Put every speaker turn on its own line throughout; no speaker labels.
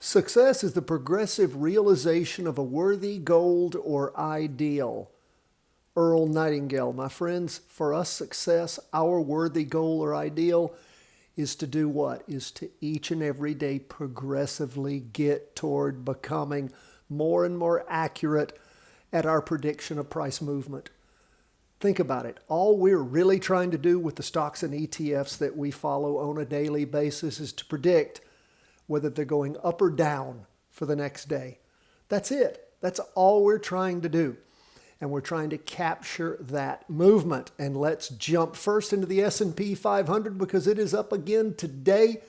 Success is the progressive realization of a worthy goal or ideal. Earl Nightingale. My friends, for us, success, our worthy goal or ideal is to do what? Is to each and every day progressively get toward becoming more and more accurate at our prediction of price movement. Think about it. All we're really trying to do with the stocks and ETFs that we follow on a daily basis is to predict whether they're going up or down for the next day. That's it. That's all we're trying to do. And we're trying to capture that movement. And let's jump first into the S&P 500 because it is up again today.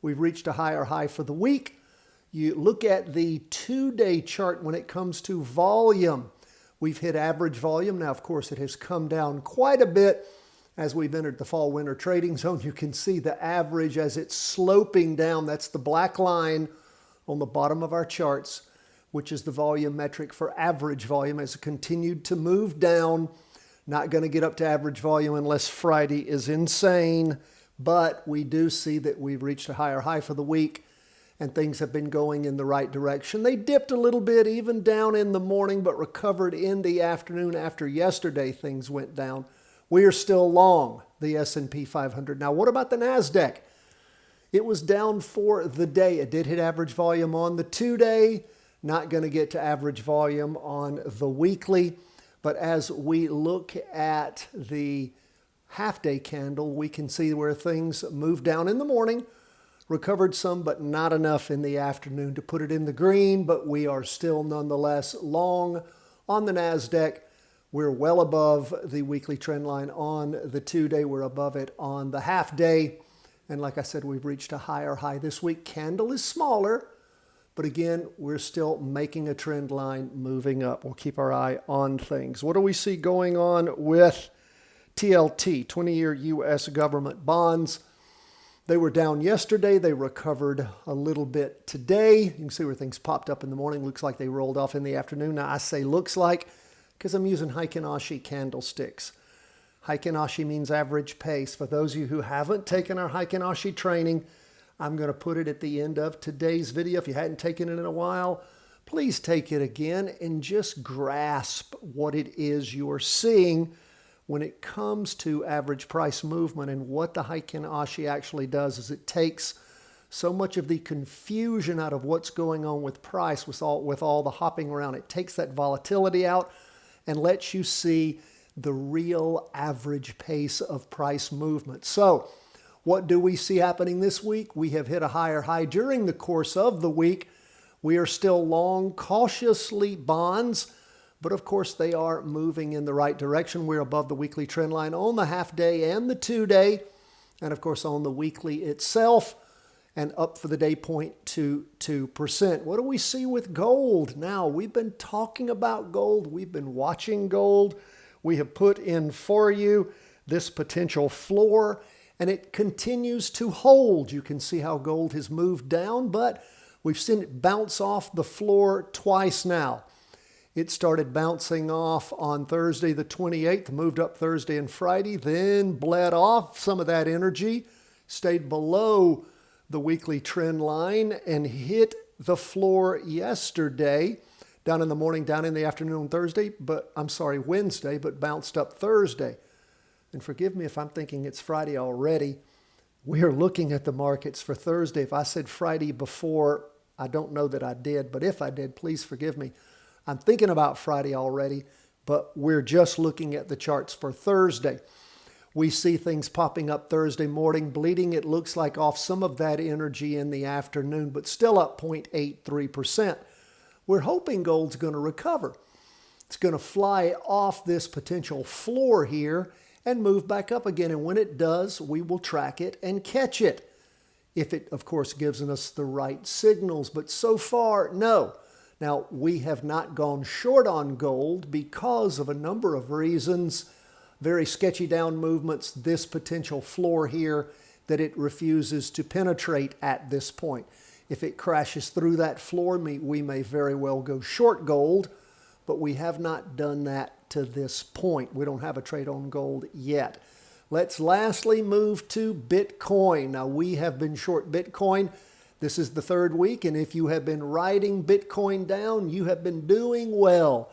We've reached a higher high for the week. You look at the 2-day chart when it comes to volume. We've hit average volume. Now, of course, it has come down quite a bit as we've entered the fall-winter trading zone. You can see the average as it's sloping down. That's the black line on the bottom of our charts, which is the volume metric for average volume, has continued to move down. Not going to get up to average volume unless Friday is insane, but we do see that we've reached a higher high for the week and things have been going in the right direction. They dipped a little bit even down in the morning, but recovered in the afternoon after yesterday things went down. We are still long the S&P 500. Now, what about the NASDAQ? It was down for the day. It did hit average volume on the 2-day. Not going to get to average volume on the weekly. But as we look at the half-day candle, we can see where things moved down in the morning, recovered some, but not enough in the afternoon to put it in the green. But we are still nonetheless long on the NASDAQ. We're well above the weekly trend line on the 2-day. We're above it on the half-day. And like I said, we've reached a higher high this week. Candle is smaller. But again, we're still making a trend line moving up. We'll keep our eye on things. What do we see going on with TLT, 20-year U.S. government bonds? They were down yesterday. They recovered a little bit today. You can see where things popped up in the morning. Looks like they rolled off in the afternoon. Now, I say looks like because I'm using Heikin Ashi candlesticks. Heikin Ashi means average pace. For those of you who haven't taken our Heikin Ashi training, I'm going to put it at the end of today's video. If you hadn't taken it in a while, please take it again and just grasp what it is you're seeing when it comes to average price movement. And what the Heikin Ashi actually does is it takes so much of the confusion out of what's going on with price with all the hopping around. It takes that volatility out and lets you see the real average pace of price movement. So, what do we see happening this week? We have hit a higher high during the course of the week. We are still long, cautiously bonds, but of course they are moving in the right direction. We're above the weekly trend line on the half-day and the 2-day, and of course on the weekly itself, and up for the day 0.22%. What do we see with gold? Now, we've been talking about gold. We've been watching gold. We have put in for you this potential floor, and it continues to hold. You can see how gold has moved down, but we've seen it bounce off the floor twice now. It started bouncing off on Thursday the 28th, moved up Thursday and Friday, then bled off some of that energy, stayed below the weekly trend line, and hit the floor yesterday, down in the morning, down in the afternoon on Wednesday, but bounced up Thursday. And forgive me if I'm thinking it's Friday already. We are looking at the markets for Thursday. If I said Friday before, I don't know that I did, but if I did, please forgive me. I'm thinking about Friday already, but we're just looking at the charts for Thursday. We see things popping up Thursday morning, bleeding, it looks like, off some of that energy in the afternoon, but still up 0.83%. We're hoping gold's going to recover. It's going to fly off this potential floor here and move back up again. And when it does, we will track it and catch it. If it, of course, gives us the right signals. But so far, no. Now, we have not gone short on gold because of a number of reasons. Very sketchy down movements, this potential floor here that it refuses to penetrate at this point. If it crashes through that floor, we may very well go short gold, but we have not done that to this point. We don't have a trade on gold yet. Let's lastly move to Bitcoin. Now, we have been short Bitcoin. This is the third week, and if you have been riding Bitcoin down, you have been doing well.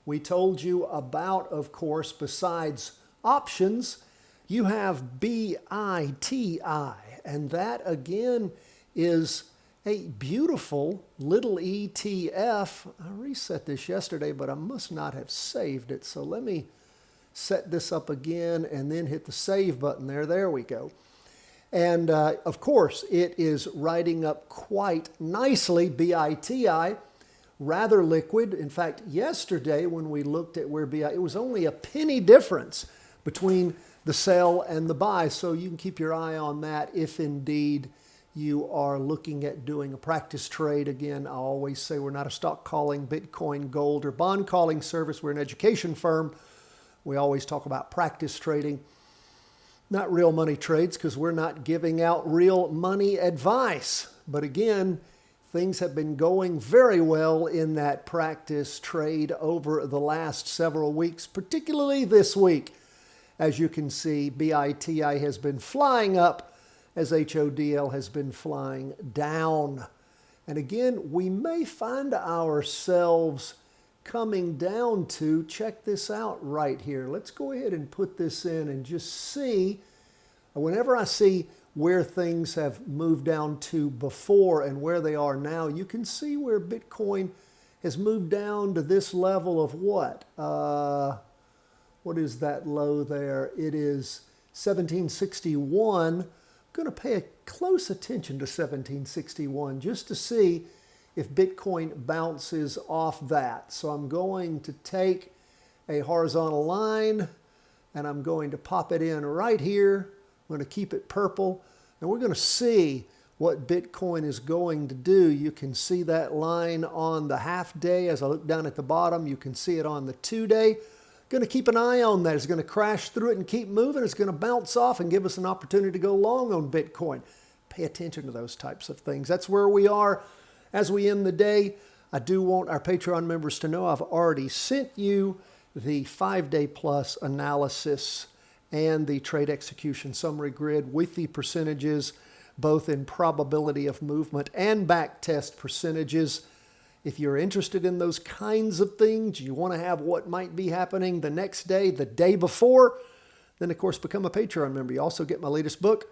We told you about, of course, besides options, you have BITI, and that again is a beautiful little ETF. I reset this yesterday, but I must not have saved it. So let me set this up again and then hit the save button there. There we go. And of course, it is riding up quite nicely, BITI, rather liquid. In fact, yesterday when we looked at where BITI, it was only a penny difference between the sell and the buy. So you can keep your eye on that if indeed you are looking at doing a practice trade. Again, I always say we're not a stock calling, Bitcoin, gold, or bond calling service. We're an education firm. We always talk about practice trading. Not real money trades, because we're not giving out real money advice. But again, things have been going very well in that practice trade over the last several weeks, particularly this week. As you can see, BITI has been flying up as HODL has been flying down. And again, we may find ourselves coming down to, check this out right here. Let's go ahead and put this in and just see. Whenever I see where things have moved down to before and where they are now, you can see where Bitcoin has moved down to this level of what? What is that low there? It is 1761. I'm going to pay close attention to 1761 just to see if Bitcoin bounces off that. So I'm going to take a horizontal line and I'm going to pop it in right here. I'm going to keep it purple, and we're going to see what Bitcoin is going to do. You can see that line on the half day. As I look down at the bottom, you can see it on the 2-day. Going to keep an eye on that. It's going to crash through it and keep moving. It's going to bounce off and give us an opportunity to go long on Bitcoin. Pay attention to those types of things. That's where we are as we end the day. I do want our Patreon members to know I've already sent you the 5-day plus analysis and the trade execution summary grid with the percentages, both in probability of movement and backtest percentages. If you're interested in those kinds of things, you want to have what might be happening the next day, the day before, then of course become a Patreon member. You also get my latest book,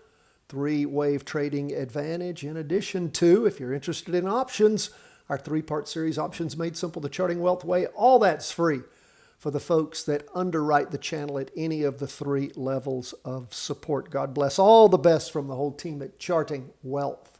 3-Wave Trading Advantage, in addition to, if you're interested in options, our 3-part series, Options Made Simple, The Charting Wealth Way. All that's free for the folks that underwrite the channel at any of the 3 levels of support. God bless. All the best from the whole team at Charting Wealth.